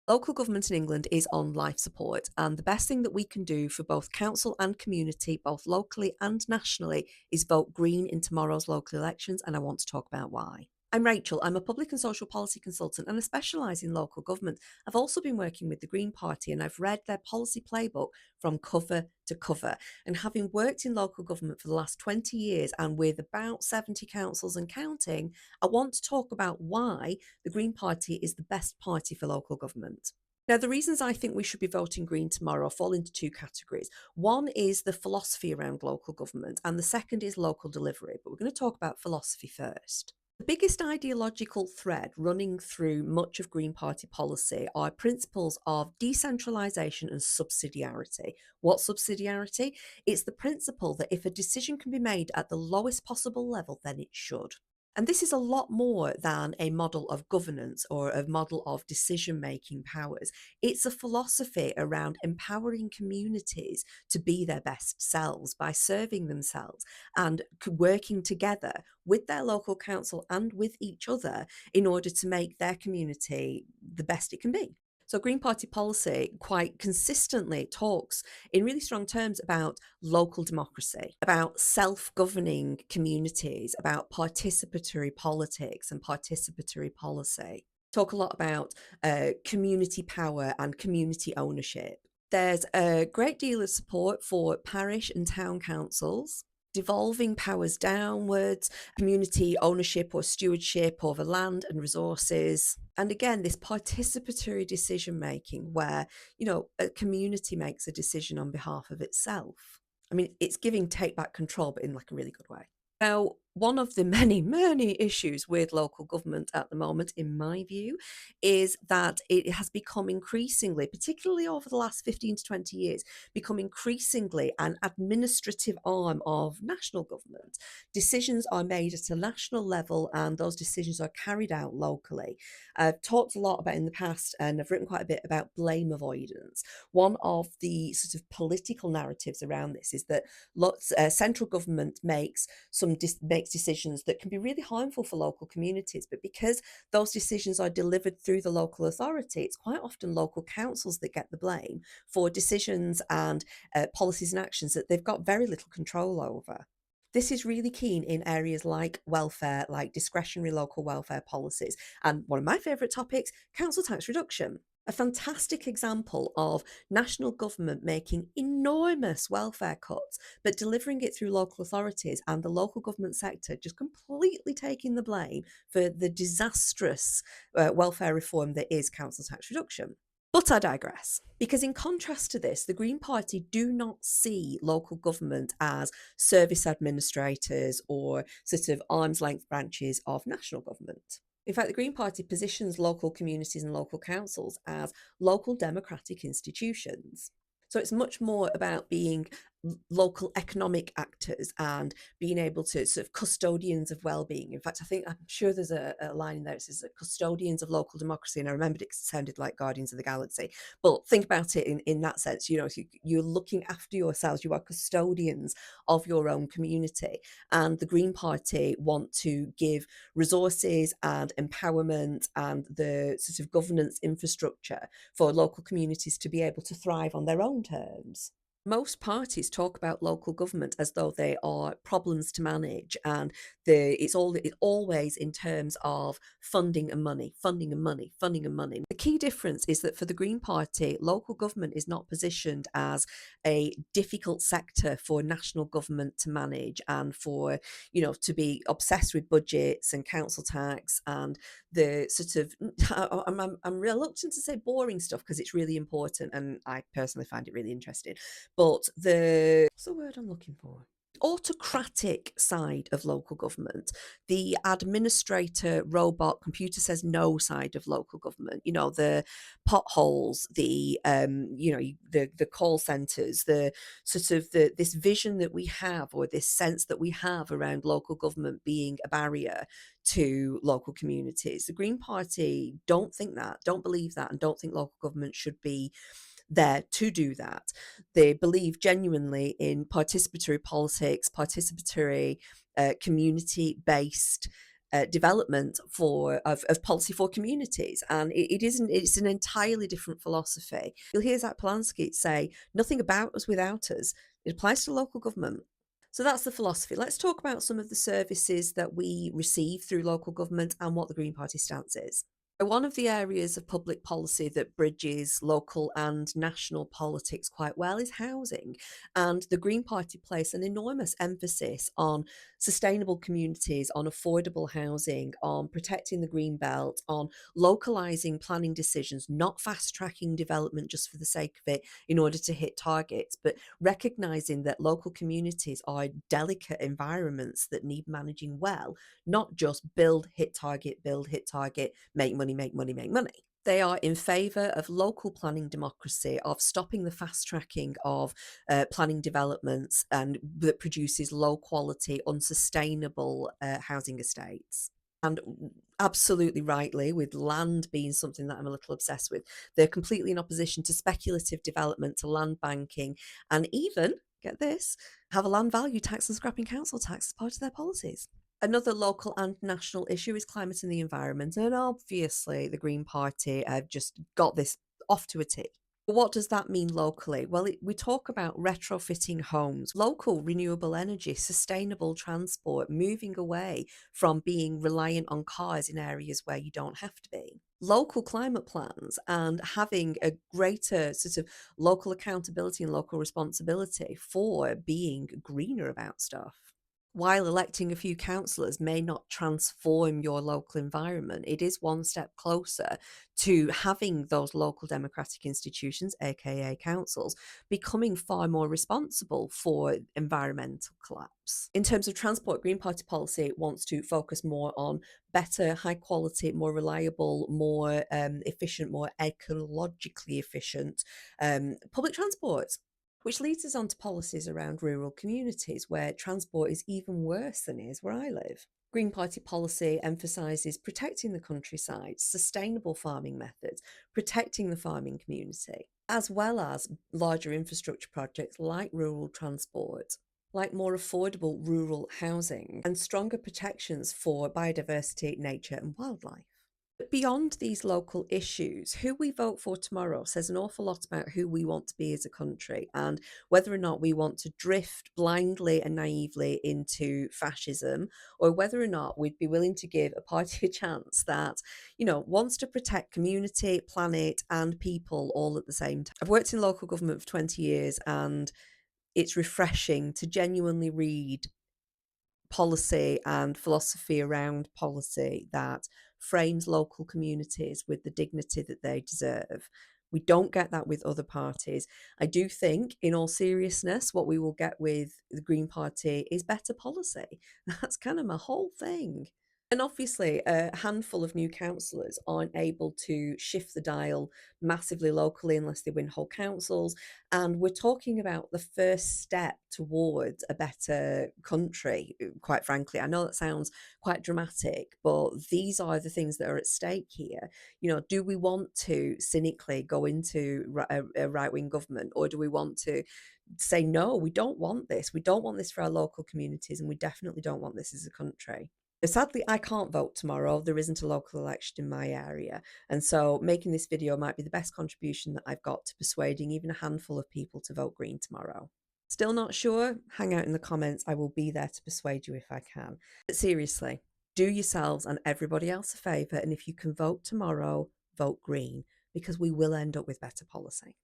Local government in England is on life support, and the best thing that we can do for both council and community, both locally and nationally, is vote Green in tomorrow's local elections, and I want to talk about why. I'm Rachel. I'm a public and social policy consultant and I specialise in local government. I've also been working with the Green Party and I've read their policy playbook from cover to cover. And having worked in local government for the last 20 years and with about 70 councils and counting, I want to talk about why the Green Party is the best party for local government. Now, the reasons I think we should be voting Green tomorrow fall into two categories. One is the philosophy around local government, and the second is local delivery. But we're going to talk about philosophy first. The biggest ideological thread running through much of Green Party policy are principles of decentralisation and subsidiarity. What subsidiarity? It's the principle that if a decision can be made at the lowest possible level, then it should. And this is a lot more than a model of governance or a model of decision making powers. It's a philosophy around empowering communities to be their best selves by serving themselves and working together with their local council and with each other in order to make their community the best it can be. So, Green Party policy quite consistently talks in really strong terms about local democracy, about self governing communities, about participatory politics and participatory policy. Talk a lot about community power and community ownership. There's a great deal of support for parish and town councils devolving powers downwards, community ownership or stewardship over land and resources. And again, this participatory decision making where, a community makes a decision on behalf of itself. I mean, it's giving take back control, but in like a really good way. Now, one of the many, many issues with local government at the moment, in my view, is that it has become increasingly, particularly over the last 15 to 20 years, become increasingly an administrative arm of national government. Decisions are made at a national level and those decisions are carried out locally. I've talked a lot about in the past and I've written quite a bit about blame avoidance. One of the sort of political narratives around this is that central government makes decisions that can be really harmful for local communities, but because those decisions are delivered through the local authority, it's quite often local councils that get the blame for decisions and policies and actions that they've got very little control over. This is really keen in areas like welfare, like discretionary local welfare policies. And one of my favourite topics, council tax reduction. A fantastic example of national government making enormous welfare cuts, but delivering it through local authorities and the local government sector just completely taking the blame for the disastrous welfare reform that is council tax reduction. But I digress, because in contrast to this, the Green Party do not see local government as service administrators or sort of arm's length branches of national government. In fact, the Green Party positions local communities and local councils as local democratic institutions. So it's much more about being local economic actors and being able to sort of custodians of well-being. In fact, I'm sure there's a line in there that says custodians of local democracy, and I remembered it sounded like Guardians of the Galaxy. But think about it in that sense. You're looking after yourselves. You are custodians of your own community, and the Green Party want to give resources and empowerment and the sort of governance infrastructure for local communities to be able to thrive on their own terms. Most parties talk about local government as though they are problems to manage, and it's always in terms of funding and money, funding and money, funding and money. The key difference is that for the Green Party, local government is not positioned as a difficult sector for national government to manage and for to be obsessed with budgets and council tax and the sort of I'm reluctant to say boring stuff because it's really important and I personally find it really interesting. But what's the word I'm looking for? Autocratic side of local government, the administrator, robot, computer says no side of local government, the potholes, the call centres, the sort of this vision that we have or this sense that we have around local government being a barrier to local communities. The Green Party don't think that, don't believe that, and don't think local government should be there to do that. They believe genuinely in participatory politics, participatory, community based development of policy for communities, and it isn't. It's an entirely different philosophy. You'll hear Zach Polanski say, "Nothing about us without us." It applies to local government. So that's the philosophy. Let's talk about some of the services that we receive through local government and what the Green Party stance is. One of the areas of public policy that bridges local and national politics quite well is housing. And the Green Party place an enormous emphasis on sustainable communities, on affordable housing, on protecting the green belt, on localising planning decisions, not fast tracking development just for the sake of it in order to hit targets, but recognising that local communities are delicate environments that need managing well, not just build, hit target, make money, make money, make money. They are in favour of local planning democracy, of stopping the fast tracking of planning developments and that produces low quality, unsustainable housing estates. And absolutely rightly, with land being something that I'm a little obsessed with, they're completely in opposition to speculative development, to land banking, and even, get this, have a land value tax and scrapping council tax as part of their policies. Another local and national issue is climate and the environment, and obviously the Green Party have just got this off to a tee. But what does that mean locally? Well, we talk about retrofitting homes, local renewable energy, sustainable transport, moving away from being reliant on cars in areas where you don't have to be. Local climate plans and having a greater sort of local accountability and local responsibility for being greener about stuff. While electing a few councillors may not transform your local environment, it is one step closer to having those local democratic institutions, aka councils, becoming far more responsible for environmental collapse. In terms of transport, Green Party policy wants to focus more on better, high quality, more reliable, more efficient, more ecologically efficient public transport. Which leads us on to policies around rural communities where transport is even worse than it is where I live. Green Party policy emphasises protecting the countryside, sustainable farming methods, protecting the farming community, as well as larger infrastructure projects like rural transport, like more affordable rural housing, and stronger protections for biodiversity, nature, and wildlife. But beyond these local issues, who we vote for tomorrow says an awful lot about who we want to be as a country and whether or not we want to drift blindly and naively into fascism, or whether or not we'd be willing to give a party a chance that, wants to protect community, planet, and people all at the same time. I've worked in local government for 20 years, and it's refreshing to genuinely read policy and philosophy around policy that frames local communities with the dignity that they deserve. We don't get that with other parties. I do think, in all seriousness, what we will get with the Green Party is better policy. That's kind of my whole thing. And obviously, a handful of new councillors aren't able to shift the dial massively locally unless they win whole councils. And we're talking about the first step towards a better country, quite frankly. I know that sounds quite dramatic, but these are the things that are at stake here. Do we want to cynically go into a right wing government, or do we want to say, no, we don't want this? We don't want this for our local communities, and we definitely don't want this as a country. Sadly, I can't vote tomorrow. There isn't a local election in my area. And so making this video might be the best contribution that I've got to persuading even a handful of people to vote Green tomorrow. Still not sure? Hang out in the comments. I will be there to persuade you if I can. But seriously, do yourselves and everybody else a favour. And if you can vote tomorrow, vote Green, because we will end up with better policy.